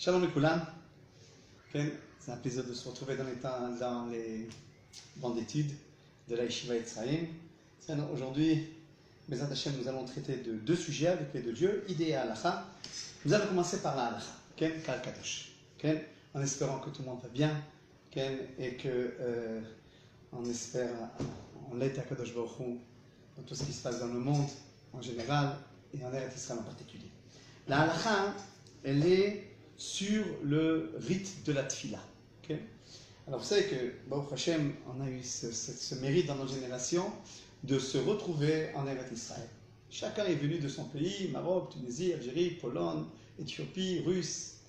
Shalom Mekulam. C'est un plaisir de se retrouver dans les bancs d'études de la Yeshiva Etzraïm. Aujourd'hui, Bezat Hashem, nous allons traiter de deux sujets avec les deux dieux, Idée et Halacha. Nous allons commencer par la Halacha, Kal Kadosh, en espérant que tout le monde va bien, et que on espère, on l'aide à Kadosh Baruch Hu dans tout ce qui se passe dans le monde en général et en Eretz Israël en particulier. La Halacha, elle est sur le rite de la Tfila. Alors vous savez que Baruch Hashem, on a eu ce mérite dans notre génération de se retrouver en Eretz Israël. Chacun est venu de son pays, Maroc, Tunisie, Algérie, Pologne, Éthiopie, Russe,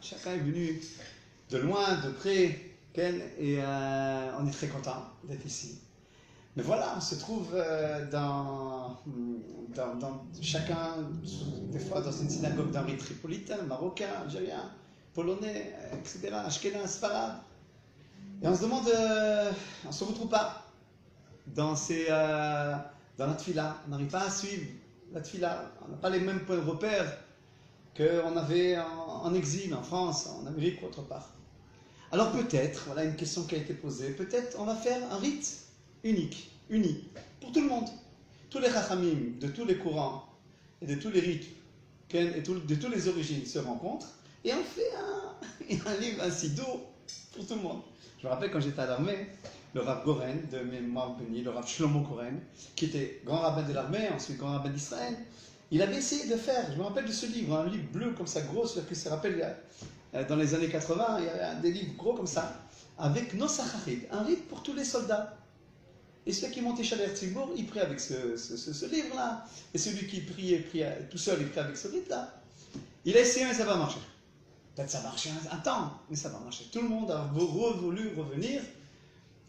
chacun est venu de loin, de près, et on est très content d'être ici. Mais voilà, on se trouve chacun, des fois dans une synagogue d'un rite tripolitain, marocain, algérien, polonais, etc., ashkénaze, sfarad. Et on se demande, on ne se retrouve pas dans la tfila. On n'arrive pas à suivre la tfila. On n'a pas les mêmes points de repère qu'on avait en exil, en France, en Amérique ou autre part. Alors peut-être, voilà une question qui a été posée, peut-être on va faire un rite unique, uni, pour tout le monde. Tous les chachamim de tous les courants et de tous les rites et de toutes les origines se rencontrent et on fait un livre, un sidour pour tout le monde. Je me rappelle quand j'étais à l'armée, le Rav Goren de mémoire bénie, le Rav Shlomo Goren, qui était grand rabbin de l'armée, ensuite grand rabbin d'Israël, il avait essayé de faire, je me rappelle de ce livre, un livre bleu comme ça, gros, qui se rappelle dans les années 80, il y avait des livres gros comme ça, avec Nosacharid, un rite pour tous les soldats. Et ceux qui montaient chez Tzibur, ils priaient avec ce livre-là. Et celui qui priait tout seul, il priait avec ce rite-là. Il a essayé, mais ça va marcher. Peut-être ça marchait un temps, mais ça va marcher. Tout le monde a voulu revenir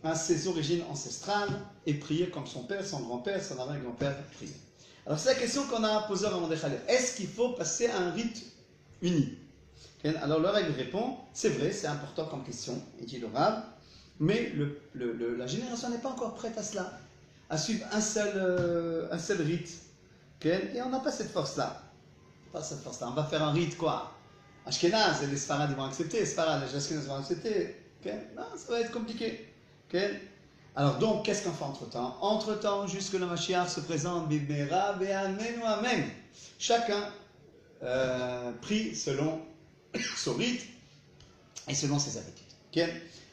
à ses origines ancestrales et prier comme son père, son grand-père, son arrière-grand-père priait. Alors c'est la question qu'on a posée avant de Khalil. Est-ce qu'il faut passer à un rite uni? Alors le Rav répond, c'est vrai, c'est important comme question, il dit le Rav. Mais la génération n'est pas encore prête à cela, à suivre un seul rite. Et on n'a pas cette force-là. On va faire un rite quoi? Ashkenaz, les Sfarad ils vont accepter, les Ashkenaz vont accepter. Non, ça va être compliqué. Alors donc, qu'est-ce qu'on fait entre-temps? Entre-temps, jusque le Mashiach se présente, Bibera, Be'amenu, Amen. Chacun prie selon son rite et selon ses habitudes.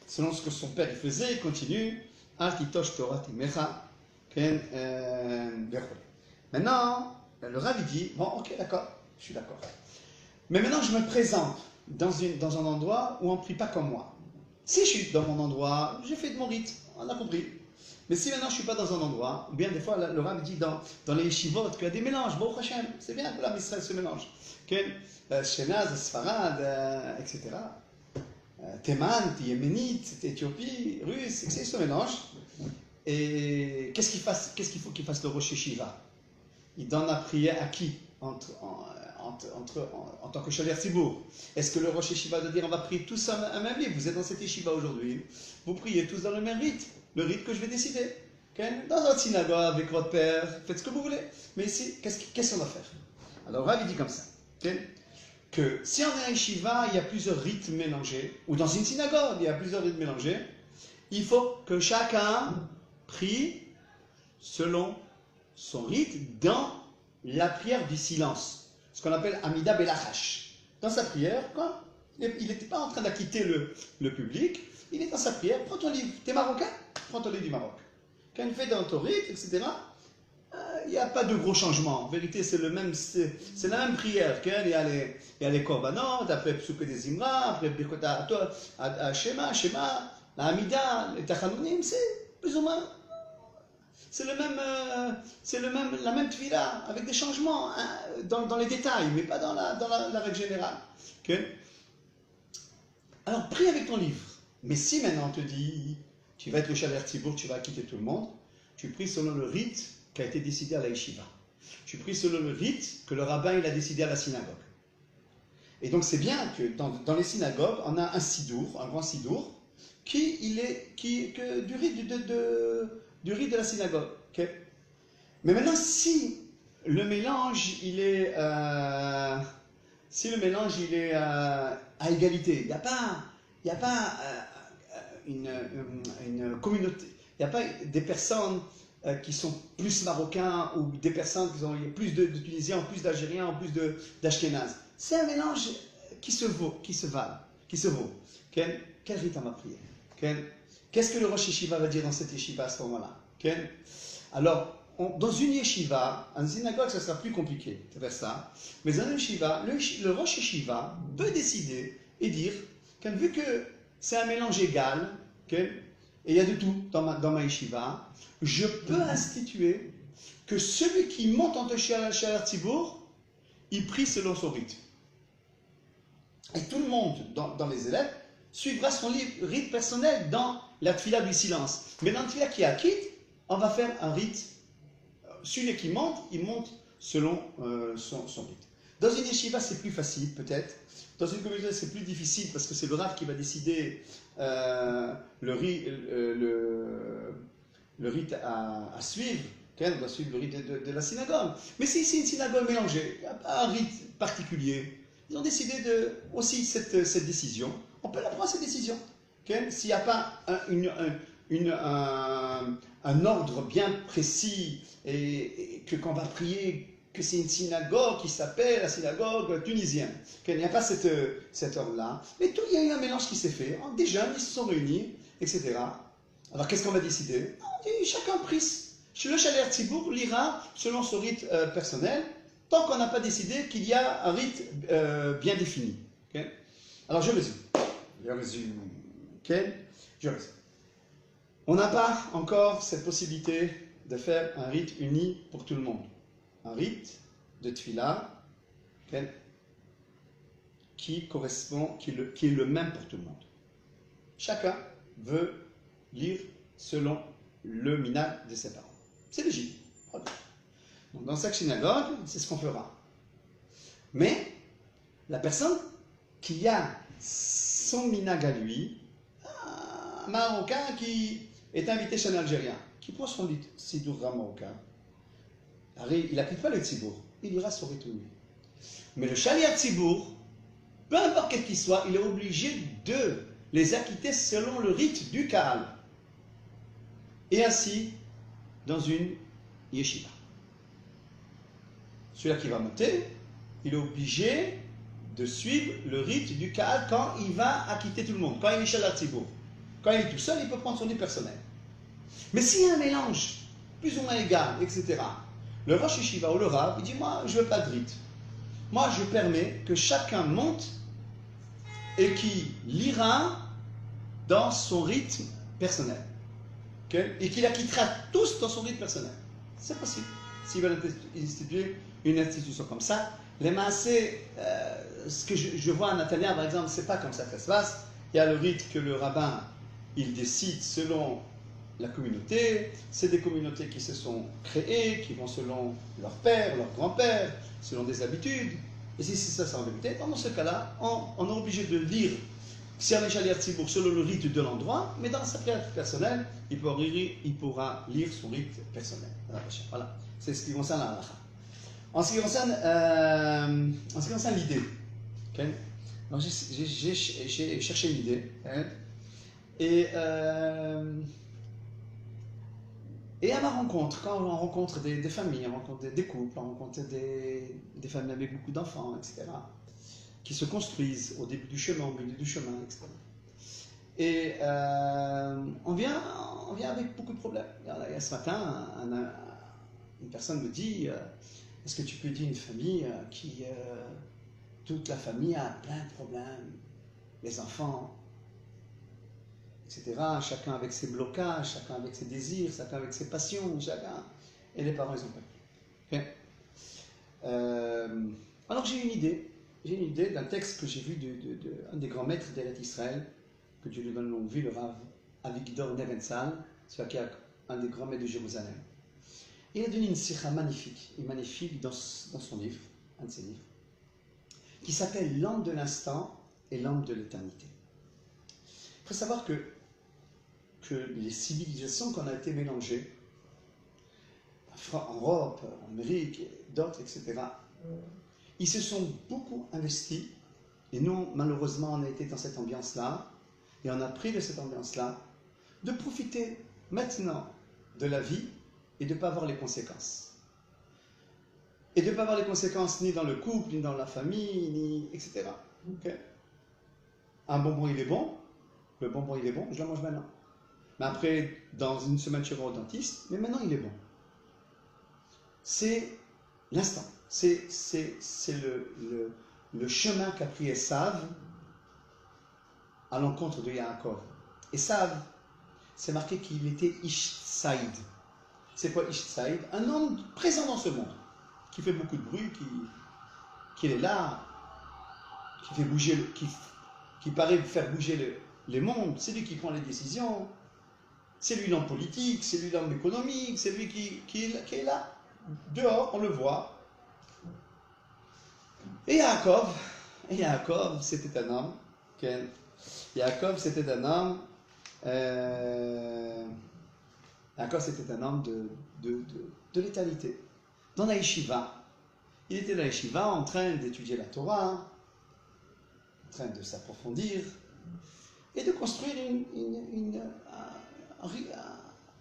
Selon ce que son père faisait, il continue. Maintenant, le Rav dit, bon, ok, d'accord, je suis d'accord. Mais maintenant, je me présente dans un endroit où on ne prie pas comme moi. Si je suis dans mon endroit, j'ai fait de mon rite, on a compris. Mais si maintenant je ne suis pas dans un endroit, ou bien des fois, le Rav dit dans les yeshivot qu'il y a des mélanges, Baruch Hashem, c'est bien que l'âme Israël se mélange. Shenaz, Sfarad, etc. Théman, Yéménite, Éthiopie, Russe, c'est ce mélange. Et qu'est-ce qu'il faut qu'il fasse le Rosh Yeshiva? Il donne la prière à qui en tant que Shaler Tzibour? Est-ce que le Rosh Yeshiva doit dire on va prier tous un même livre? Vous êtes dans cette Yeshiva aujourd'hui, vous priez tous dans le même rite, le rite que je vais décider. Dans votre synagogue, avec votre père, faites ce que vous voulez. Mais ici, qu'est-ce qu'on va faire? Alors Rav dit comme ça. Que si on est à Yeshiva, il y a plusieurs rites mélangés, ou dans une synagogue, il y a plusieurs rites mélangés, il faut que chacun prie selon son rite dans la prière du silence, ce qu'on appelle Amida Belachash. Dans sa prière, quand il n'était pas en train d'acquitter le public, il est dans sa prière, prends ton livre, t'es marocain, prends ton livre du Maroc. Quand il fait dans ton rite, etc., il n'y a pas de gros changements. En vérité, c'est la même prière. Il y a les korbanot, après Psuke des Imra, après Birkot Shema, la Hamida, les Tachanounim, c'est plus ou moins. C'est la même tfila, avec des changements dans les détails, mais pas dans la règle générale. Alors, prie avec ton livre. Mais si maintenant on te dit, tu vas être le Shaler Tzibour, tu vas quitter tout le monde, tu pries selon le rite qui a été décidé à la yeshiva. Tu pries selon le rite que le rabbin il a décidé à la synagogue. Et donc c'est bien que dans les synagogues, on a un sidour, un grand sidour, du rite de la synagogue. Mais maintenant, si le mélange, il est si le mélange il est à égalité, il n'y a pas, une communauté, il n'y a pas des personnes qui sont plus marocains ou des personnes qui ont plus de Tunisiens, plus d'Algériens, plus d'Ashkénazes. C'est un mélange qui se vaut, qui se vaut. Quel rite on va prier? Qu'est-ce que le Rosh Yeshiva va dire dans cette yeshiva à ce moment-là? Alors, dans une yeshiva, en synagogue, ça sera plus compliqué de faire ça, mais dans une yeshiva, le Rosh Yeshiva peut décider et dire que vu que c'est un mélange égal, et il y a de tout dans ma yeshiva, je peux instituer que celui qui monte en Sha'ar Tzibour, il prie selon son rythme. Et tout le monde dans les élèves suivra son rite personnel dans la tfila du silence. Mais dans la tfila qui acquitte, on va faire un rite. Celui qui monte, il monte selon son rite. Dans une yeshiva, c'est plus facile, peut-être. Dans une communauté, c'est plus difficile parce que c'est le Rav qui va décider le rite à suivre. On doit suivre le rite de la synagogue. Mais si c'est une synagogue mélangée, il n'y a pas un rite particulier. Ils ont décidé aussi cette décision. On peut la prendre, cette décision. S'il n'y a pas un ordre bien précis et qu'on va prier, que c'est une synagogue qui s'appelle la synagogue tunisienne. Il n'y a pas cet ordre-là. Mais tout, il y a eu un mélange qui s'est fait. Des jeunes, ils se sont réunis, etc. Alors, qu'est-ce qu'on va décider? Chacun prie. Le Sha'ar Tzibour lira selon son rite personnel, tant qu'on n'a pas décidé qu'il y a un rite bien défini. Alors, je résume. On n'a pas encore cette possibilité de faire un rite uni pour tout le monde. Un rite de Tfila qui correspond, qui est le même pour tout le monde. Chacun veut lire selon le minhag de ses parents. C'est légitime. Donc dans chaque synagogue, c'est ce qu'on fera. Mais la personne qui a son minhag à lui, un Marocain qui est invité chez un Algérien, qui prend son sidour marocain, il n'applique pas le tzibour, il ira sur rite lui. Mais le Sha'ar Tzibour, peu importe quel qu'il soit, il est obligé de les acquitter selon le rite du Kahal. Et ainsi, dans une yeshiva. Celui-là qui va monter, il est obligé de suivre le rite du Kahal quand il va acquitter tout le monde, quand il est Sha'ar Tzibour. Quand il est tout seul, il peut prendre son rite personnel. Mais s'il y a un mélange, plus ou moins égal, etc., le Rosh Yeshiva ou le Rav, il dit, moi, je ne veux pas de rite. Moi, je permets que chacun monte et qui lira dans son rythme personnel. Et qu'il acquittera tous dans son rythme personnel. C'est possible. S'ils veulent instituer une institution comme ça, les massés, ce que je vois en Italien, par exemple, c'est pas comme ça que ça se passe. Il y a le rite que le rabbin, il décide selon la communauté. C'est des communautés qui se sont créées, qui vont selon leur père, leur grand-père, selon des habitudes. Et si c'est ça, c'est en vérité, dans ce cas-là, on est obligé de lire si on est Sha'ar Tzibour selon le rite de l'endroit, mais dans sa prière personnelle, il pourra lire son rite personnel. Voilà, c'est ce qui concerne la halakha. En ce qui concerne l'idée, okay? Alors j'ai cherché une idée, et à ma rencontre, quand on rencontre des familles, on rencontre des couples, on rencontre des familles avec beaucoup d'enfants, etc., qui se construisent au début du chemin, au milieu du chemin, etc. Et on vient avec beaucoup de problèmes. Il y a ce matin, une personne me dit, est-ce que tu peux dire une famille qui, toute la famille a plein de problèmes, les enfants, etc., chacun avec ses blocages, chacun avec ses désirs, chacun avec ses passions, et les parents, ils ont pas. Okay. Alors j'ai une idée d'un texte que j'ai vu d'un des grands maîtres d'Eretz Israël, que Dieu lui donne longue vie, le Rav Avigdor Nebenzahl, celui qui est un des grands maîtres de Jérusalem. Il a donné une sikha magnifique dans son livre, un de ses livres, qui s'appelle L'âme de l'instant et l'âme de l'éternité. Il faut savoir que les civilisations qu'on a été mélangées, en Europe, en Amérique, d'autres, etc., ils se sont beaucoup investis, et nous, malheureusement, on a été dans cette ambiance-là, et on a pris de cette ambiance-là, de profiter maintenant de la vie et de ne pas voir les conséquences. Et de ne pas voir les conséquences ni dans le couple, ni dans la famille, ni etc. Okay. Un bonbon, il est bon. Le bonbon, il est bon, je le mange maintenant. Mais après, dans une semaine, je vais au dentiste, mais maintenant, il est bon. C'est l'instant. C'est le chemin qu'a pris Esav à l'encontre de Yaakov. Esav, c'est marqué qu'il était Ish Saïd. C'est quoi Ish Saïd? Un homme présent dans ce monde, qui fait beaucoup de bruit, qui est là, qui fait bouger, qui paraît faire bouger les mondes. C'est lui qui prend les décisions. C'est lui l'homme politique, c'est lui l'homme économique, c'est lui qui est là. Dehors, on le voit. Et Yaakov, c'était un homme. Okay. Yaakov, c'était un homme. Yaakov, c'était un homme de l'éternité. Dans la yeshiva, il était dans la yeshiva en train d'étudier la Torah, en train de s'approfondir et de construire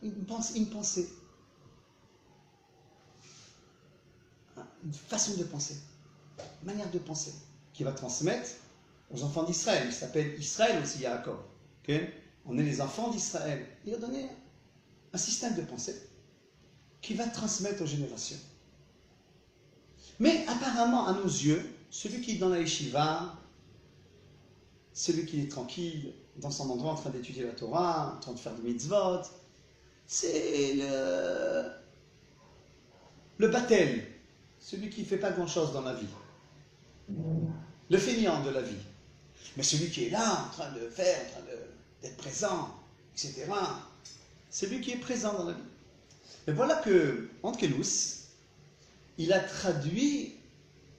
une pensée, une façon de penser, une manière de penser, qui va transmettre aux enfants d'Israël. Il s'appelle Israël aussi, Yaakov. Okay? On est les enfants d'Israël. Il a donné un système de pensée qui va transmettre aux générations. Mais apparemment, à nos yeux, celui qui est dans la yeshiva, celui qui est tranquille dans son endroit en train d'étudier la Torah, en train de faire des mitzvot, c'est le batel, celui qui ne fait pas grand-chose dans la vie, le feignant de la vie. Mais celui qui est là, en train de faire, en train d'être présent, etc., c'est lui qui est présent dans la vie. Et voilà que Onkelos, il a traduit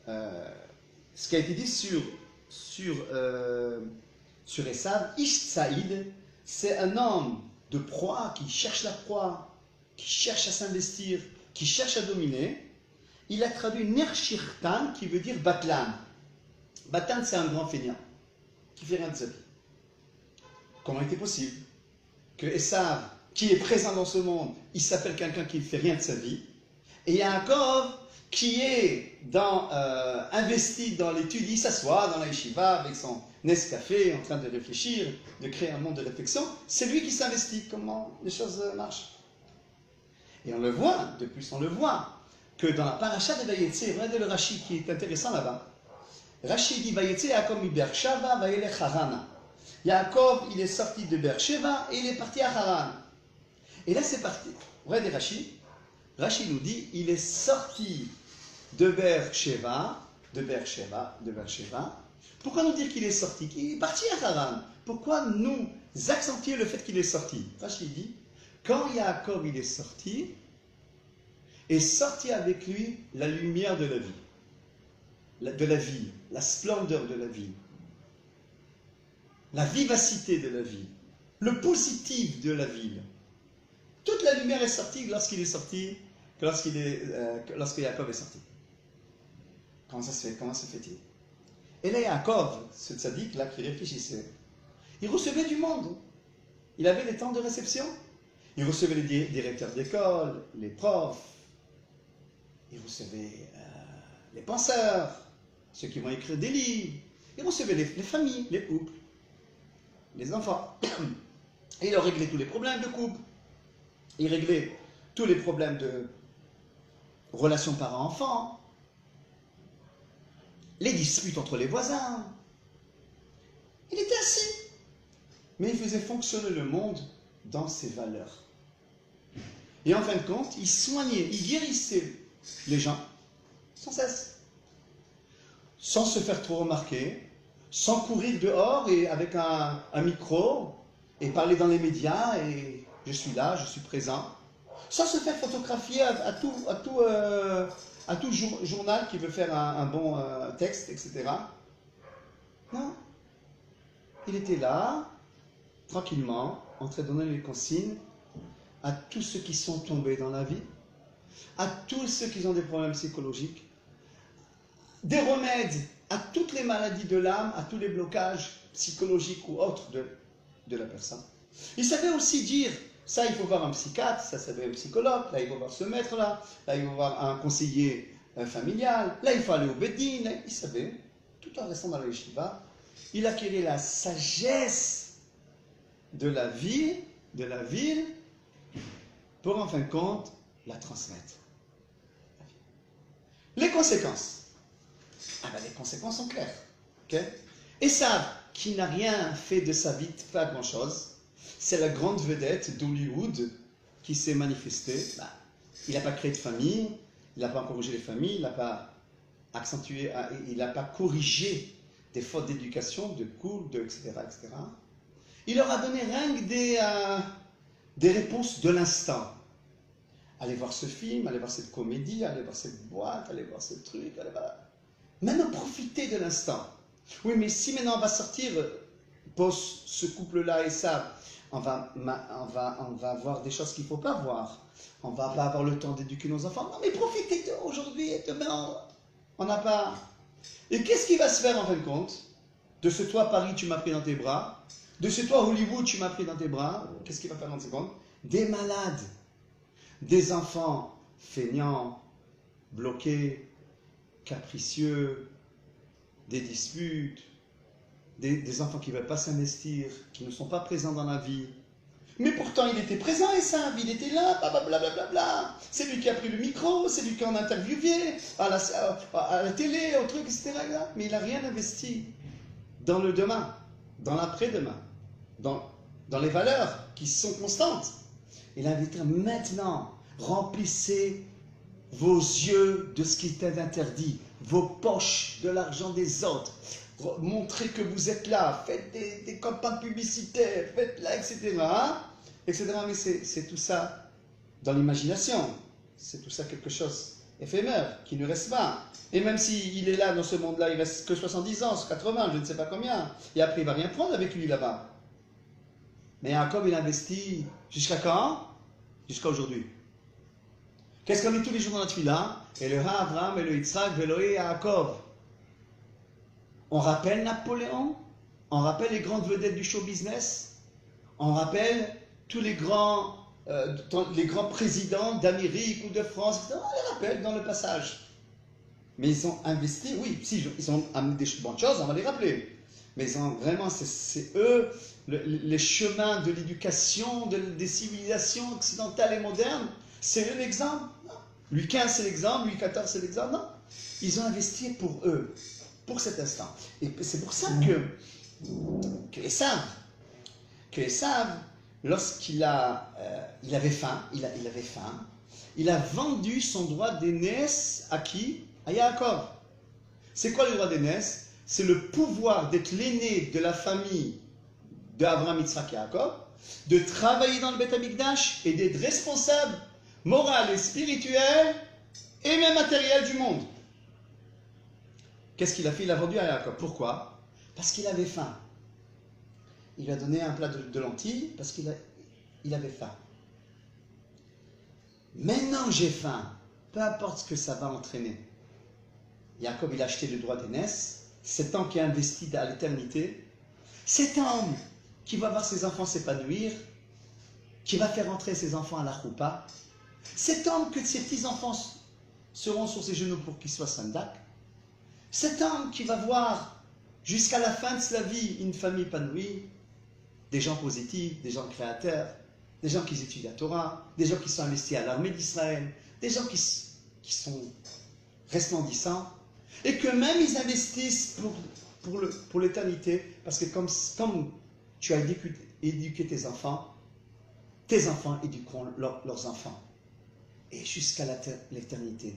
ce qui a été dit sur Esav. Ish Saïd, c'est un homme de proie qui cherche la proie, qui cherche à s'investir, qui cherche à dominer. Il a traduit Nershirtan, qui veut dire Batlan. Batlan, c'est un grand feignant, qui fait rien de sa vie. Comment est-il possible que Esav, qui est présent dans ce monde, il s'appelle quelqu'un qui ne fait rien de sa vie, et Yaakov, qui est investi dans l'étude, il s'assoit dans la yeshiva avec son Nescafé, en train de réfléchir, de créer un monde de réflexion, c'est lui qui s'investit. Comment les choses marchent? Et on le voit, de plus on le voit, que dans la paracha de Vayetze, regardez le Rashi qui est intéressant là-bas. Rashi dit Vayetze Yaakov mi Beersheva vayelech Harana. Yaakov, il est sorti de Beersheva et il est parti à Haran. Et là c'est parti. Regardez Rashi. Rashi nous dit, il est sorti de Beersheva. Pourquoi nous dire qu'il est sorti? Il est parti à Haran. Pourquoi nous accentuer le fait qu'il est sorti? Rashi dit, quand Yaakov il est sorti avec lui la lumière de la vie, la splendeur de la vie, la vivacité de la vie, le positif de la vie. Toute la lumière est sortie lorsque Yaakov est sorti. Comment ça se fait? Comment se fait-il? Et là, Yaakov, ce tzaddik là qui réfléchissait, il recevait du monde. Il avait des temps de réception. Il recevait les directeurs d'école, les profs. Il recevait les penseurs, ceux qui vont écrire des livres. Il recevait les familles, les couples, les enfants. Et il a réglé tous les problèmes de couple. Il réglait tous les problèmes de relations parents-enfants, les disputes entre les voisins. Il était assis. Mais il faisait fonctionner le monde dans ses valeurs. Et en fin de compte, il soignait, il guérissait les gens sans cesse. Sans se faire trop remarquer, sans courir dehors et avec un micro et parler dans les médias et je suis là, je suis présent. Sans se faire photographier à tout journal qui veut faire un bon texte, etc. Non. Il était là, tranquillement, en train de donner les consignes à tous ceux qui sont tombés dans la vie, à tous ceux qui ont des problèmes psychologiques, des remèdes à toutes les maladies de l'âme, à tous les blocages psychologiques ou autres de la personne. Il savait aussi dire, ça il faut voir un psychiatre, ça savait un psychologue, là il faut voir ce maître-là, là il faut voir un conseiller familial, là il faut aller au Bédine, il savait, tout en restant dans la yeshiva, il acquérait la sagesse de la vie, de la ville, pour en fin de compte la transmettre. Les conséquences. Les conséquences sont claires. Okay? Esav, qui n'a rien fait de sa vie, pas grand-chose, c'est la grande vedette d'Hollywood qui s'est manifestée. Il n'a pas créé de famille, il n'a pas encouragé les familles, il n'a pas accentué, il n'a pas corrigé des fautes d'éducation, de coups, etc., etc. Il leur a donné rien que des réponses de l'instant. Allez voir ce film, allez voir cette comédie, allez voir cette boîte, allez voir ce truc, allez voir... Maintenant, profitez de l'instant. Oui, mais si maintenant on va sortir, pose ce couple-là et ça, on va voir des choses qu'il ne faut pas voir. On ne va pas avoir le temps d'éduquer nos enfants. Non, mais profitez d'aujourd'hui et demain, on n'a pas... Et qu'est-ce qui va se faire en fin de compte? De ce toi, Paris, tu m'as pris dans tes bras. De ce toi, Hollywood, tu m'as pris dans tes bras. Qu'est-ce qui va faire dans 30 secondes? Des malades. Des enfants feignants, bloqués, capricieux, des disputes, des enfants qui ne veulent pas s'investir, qui ne sont pas présents dans la vie. Mais pourtant, il était présent, Esav, il était là, blablabla. C'est lui qui a pris le micro, c'est lui qui en a interviewé, à la télé, au truc, etc. Mais il n'a rien investi dans le demain, dans l'après-demain, dans les valeurs qui sont constantes. Il a dit maintenant, remplissez vos yeux de ce qui est interdit, vos poches de l'argent des autres, montrez que vous êtes là, faites des campagnes publicitaires, faites là, etc. Mais c'est tout ça dans l'imagination, c'est tout ça quelque chose éphémère, qui ne reste pas. Et même s'il est là dans ce monde-là, il reste que 70 ans, 80, je ne sais pas combien, et après il ne va rien prendre avec lui là-bas. Mais Jacob, il investit jusqu'à quand? Jusqu'à aujourd'hui. Qu'est-ce qu'on dit tous les jours dans la Tfila? Eloha Abraham, Elohe Yitzhak, Elohe Yaakov. On rappelle Napoléon, on rappelle les grandes vedettes du show business, on rappelle tous les grands présidents d'Amérique ou de France, etc. On les rappelle dans le passage. Mais ils ont investi, oui, si ils ont amené des bonnes choses, on va les rappeler. Mais ils ont vraiment, c'est eux, les chemins de l'éducation, des civilisations occidentales et modernes, c'est eux l'exemple. Louis XV c'est l'exemple, Louis XIV c'est l'exemple, non. Ils ont investi pour eux, pour cet instant. Et c'est pour ça que Esav, lorsqu'il avait faim, il a vendu son droit d'aînesse à qui? À Yaakov. C'est quoi le droit d'aînesse? C'est le pouvoir d'être l'aîné de la famille d'Abraham, Yitzhak et Yaakov, de travailler dans le Beth Amikdash et d'être responsable moral et spirituel et même matériel du monde. Qu'est-ce qu'il a fait? Il a vendu à Yaakov. Pourquoi? Parce qu'il avait faim. Il lui a donné un plat de lentilles parce qu'il avait faim. Maintenant j'ai faim, peu importe ce que ça va entraîner. Jacob, il a acheté le droit d'aînesse, cet homme qui a investi à l'éternité, cet homme qui va voir ses enfants s'épanouir, qui va faire entrer ses enfants à la choupa, cet homme que ses petits-enfants seront sur ses genoux pour qu'il soit sandak, cet homme qui va voir jusqu'à la fin de sa vie une famille épanouie, des gens positifs, des gens créateurs, des gens qui étudient la Torah, des gens qui sont investis à l'armée d'Israël, des gens qui sont resplendissants, et que même ils investissent pour l'éternité, parce que comme tu as éduqué tes enfants éduqueront leurs enfants, et jusqu'à l'éternité.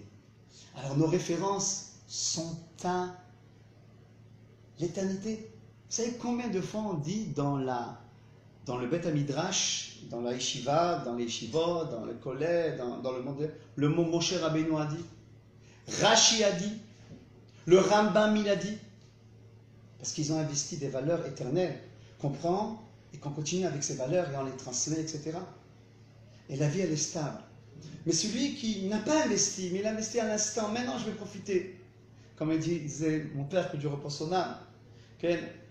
Alors nos références sont à l'éternité. Vous savez combien de fois on dit dans le Beth Midrash, dans la yeshiva, dans les yeshivot, dans le collège, dans le monde, le mot Moshe Rabbeinu a dit, Rashi a dit, le Rambam il a dit, parce qu'ils ont investi des valeurs éternelles qu'on prend et qu'on continue avec ces valeurs et on les transmet, etc. Et la vie elle est stable. Mais celui qui n'a pas investi, mais il a investi à l'instant, maintenant je vais profiter. comme il disait mon père, que Dieu repose son âme,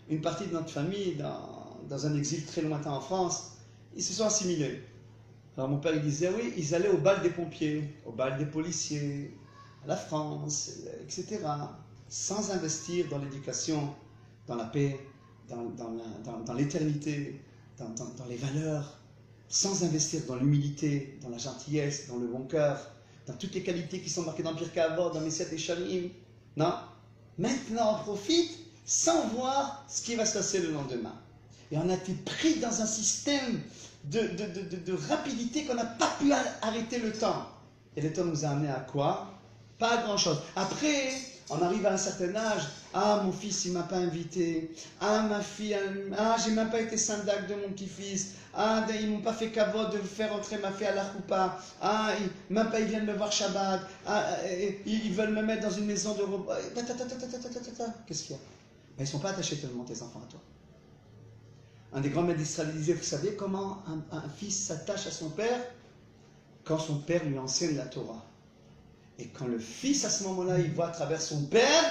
une partie de notre famille, dans un exil très lointain en France, ils se sont assimilés. Alors mon père, il disait, oui, ils allaient au bal des pompiers, au bal des policiers, à la France, etc., sans investir dans l'éducation, dans la paix, dans l'éternité, dans les valeurs, sans investir dans l'humilité, dans la gentillesse, dans le bon cœur, dans toutes les qualités qui sont marquées dans Pirkei Avot, dans Messiat et Shalim. Non. Maintenant, on profite sans voir ce qui va se passer le lendemain. Et on a été pris dans un système de rapidité qu'on n'a pas pu arrêter le temps. Et le temps nous a amené à quoi? Pas à grand-chose. Après, on arrive à un certain âge. Ah, mon fils, il ne m'a pas invité. Ah, ma fille, j'ai même pas été syndac de mon petit-fils. Ah, ils ne m'ont pas fait kavod de faire entrer ma fille à la choupa. Ah, même pas ils viennent me voir Shabbat. Ah, ils veulent me mettre dans une maison de repos. Qu'est-ce qu'il y a? Ben, ils ne sont pas attachés tellement tes enfants à toi. Un des grands maîtres d'Israël disait, vous savez comment un fils s'attache à son père? Quand son père lui enseigne la Torah. Et quand le fils, à ce moment-là, il voit à travers son père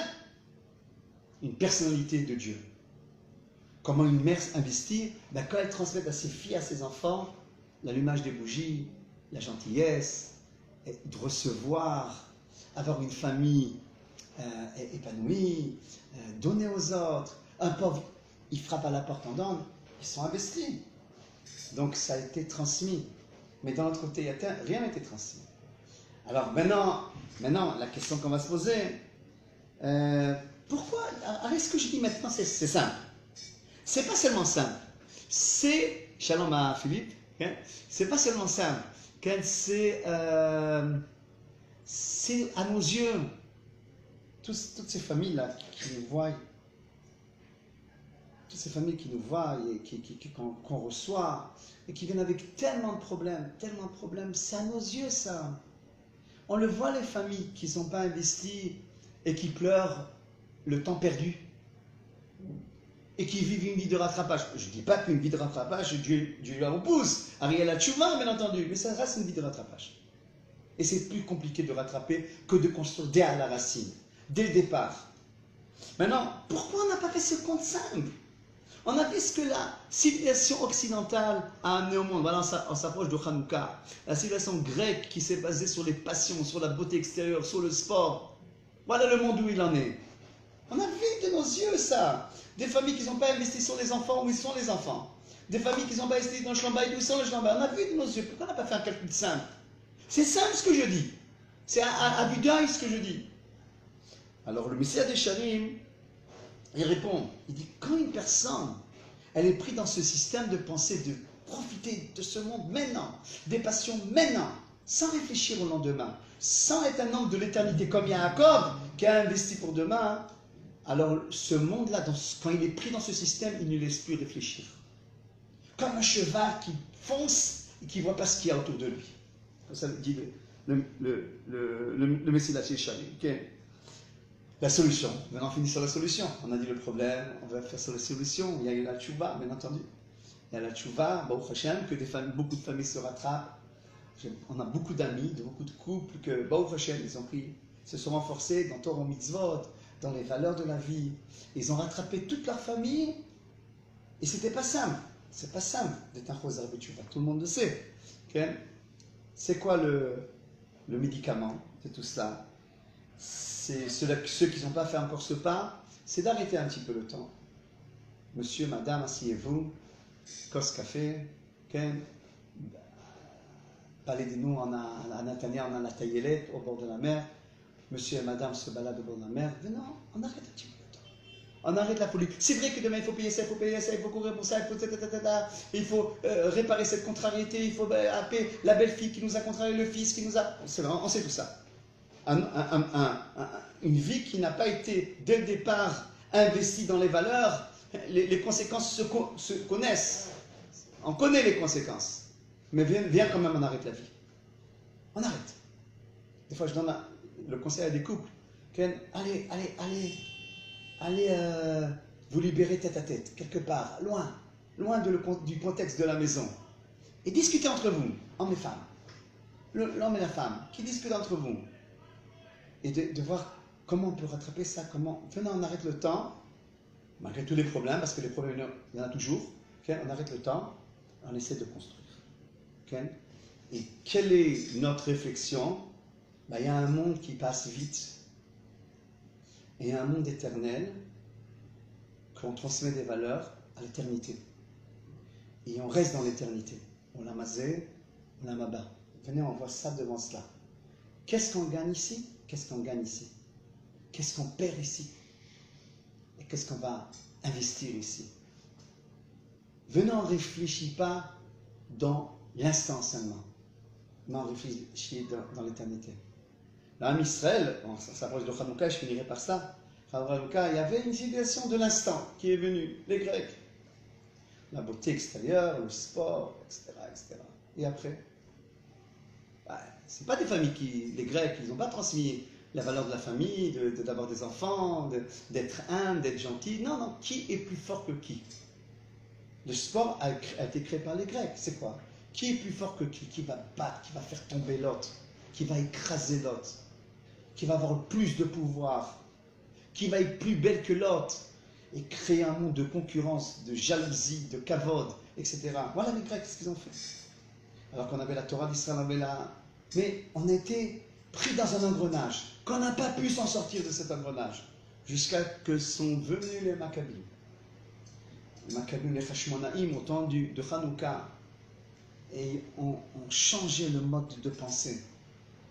une personnalité de Dieu. Comment une mère investit? Ben, quand elle transmet à ses filles, à ses enfants, l'allumage des bougies, la gentillesse, de recevoir, avoir une famille épanouie, donner aux autres. Un pauvre, il frappe à la porte en donne, ils sont investis. Donc ça a été transmis. Mais d'un autre côté, rien n'a été transmis. Alors maintenant, la question qu'on va se poser, pourquoi? Alors, ce que je dis maintenant, c'est simple. C'est pas seulement simple. C'est, shalom à Philippe, c'est pas seulement simple. C'est à nos yeux, toutes ces familles-là qui nous voient, toutes ces familles qui nous voient et qu'on reçoit, et qui viennent avec tellement de problèmes, c'est à nos yeux ça. On le voit, les familles qui ne sont pas investies et qui pleurent le temps perdu et qui vivent une vie de rattrapage. Je ne dis pas qu'une vie de rattrapage, Dieu lui en pousse. Ariel a tchouva, bien entendu, mais ça reste une vie de rattrapage. Et c'est plus compliqué de rattraper que de construire dès à la racine, dès le départ. Maintenant, pourquoi on n'a pas fait ce compte simple? On a vu ce que la civilisation occidentale a amené au monde. Voilà, on s'approche de Hanouka. La civilisation grecque qui s'est basée sur les passions, sur la beauté extérieure, sur le sport. Voilà le monde où il en est. On a vu de nos yeux ça. Des familles qui n'ont pas investi sur les enfants, où ils sont les enfants. Des familles qui n'ont pas investi dans le shlambaï, où ils sont le shlambaï. On a vu de nos yeux. Pourquoi on n'a pas fait un calcul simple? C'est simple ce que je dis. C'est à vue d'œil ce que je dis. Alors le Messias des Shalim, il répond, il dit, quand une personne, elle est prise dans ce système de pensée, de profiter de ce monde maintenant, des passions maintenant, sans réfléchir au lendemain, sans être un homme de l'éternité comme Yaakov, qui a investi pour demain, alors ce monde-là, quand il est pris dans ce système, il ne laisse plus réfléchir. Comme un cheval qui fonce et qui ne voit pas ce qu'il y a autour de lui. Comme ça dit le Messie de Shalim. Okay. La solution. Maintenant, on finit sur la solution. On a dit le problème, on va faire sur la solution. Il y a eu la tchouva, bien entendu. Il y a la tchouva, Baruch Hashem, que beaucoup de familles se rattrapent. On a beaucoup d'amis, beaucoup de couples que Baruch Hashem, se sont renforcés dans Torah Mitzvot, dans les valeurs de la vie. Ils ont rattrapé toute leur famille. Et c'était pas simple. C'est pas simple d'être un Chosar B'Tchouva. Tout le monde le sait. Okay? C'est quoi le médicament de tout cela? C'est ceux qui n'ont pas fait encore ce pas, c'est d'arrêter un petit peu le temps. Monsieur, madame, asseyez-vous, cos café, okay? Parlez de nous, on a Natania, on a la taillelette au bord de la mer. Monsieur et madame se baladent au bord de la mer. Mais non, on arrête un petit peu le temps. On arrête la folie. C'est vrai que demain il faut payer ça, il faut courir pour ça, il faut réparer cette contrariété, il faut appeler la belle-fille qui nous a contrarié, le fils qui nous a... C'est vrai, on sait tout ça. Une vie qui n'a pas été, dès le départ, investie dans les valeurs, les conséquences se connaissent. On connaît les conséquences. Mais viens quand même, on arrête la vie. On arrête. Des fois, je donne le conseil à des couples. Allez, vous libérer tête à tête, quelque part, loin du contexte de la maison. Et discutez entre vous, hommes et femmes. L'homme et la femme, qui discutent entre vous. Et de voir Comment on peut rattraper ça? Venez, on arrête le temps, malgré tous les problèmes, parce que les problèmes, il y en a toujours. Okay? On arrête le temps, on essaie de construire. Okay? Et quelle est notre réflexion? Il y a un monde qui passe vite, et un monde éternel, qu'on transmet des valeurs à l'éternité. Et on reste dans l'éternité. On l'a masé, on l'a maba. Venez, on voit ça devant cela. Qu'est-ce qu'on gagne ici? Qu'est-ce qu'on gagne ici? Qu'est-ce qu'on perd ici? Et qu'est-ce qu'on va investir ici? Venez, on ne réfléchit pas dans l'instant seulement, mais on réfléchit dans l'éternité. L'âme Israël, ça s'approche de Hanouka, je finirai par ça. Hanouka, il y avait une civilisation de l'instant qui est venue, les Grecs. La beauté extérieure, le sport, etc. etc. Et après, ce n'est pas des familles les Grecs, ils n'ont pas transmis la valeur de la famille, d'avoir des enfants, d'être humble, d'être gentil. Non, non, qui est plus fort que qui? Le sport a été créé par les Grecs, c'est quoi? Qui est plus fort que qui va battre, qui va faire tomber l'autre, qui va écraser l'autre, qui va avoir le plus de pouvoir, qui va être plus belle que l'autre, et créer un monde de concurrence, de jalousie, de kavod, etc. Voilà les Grecs, ce qu'ils ont fait. Alors qu'on avait la Torah d'Israël, on avait mais on a été pris dans un engrenage, qu'on n'a pas pu s'en sortir de cet engrenage, jusqu'à que sont venus les Maccabim. Les Maccabim, les Hashmonaïm, au temps de Hanouka, et ont changé le mode de pensée.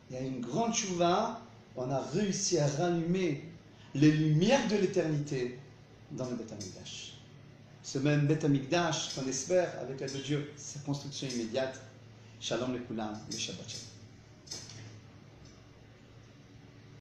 Il y a une grande chouva, on a réussi à rallumer les lumières de l'éternité dans le Beth Amikdash. Ce même Beth Amikdash qu'on espère, avec l'aide de Dieu, sa construction immédiate. Shalom le Kulam, le Shabbat Shalom.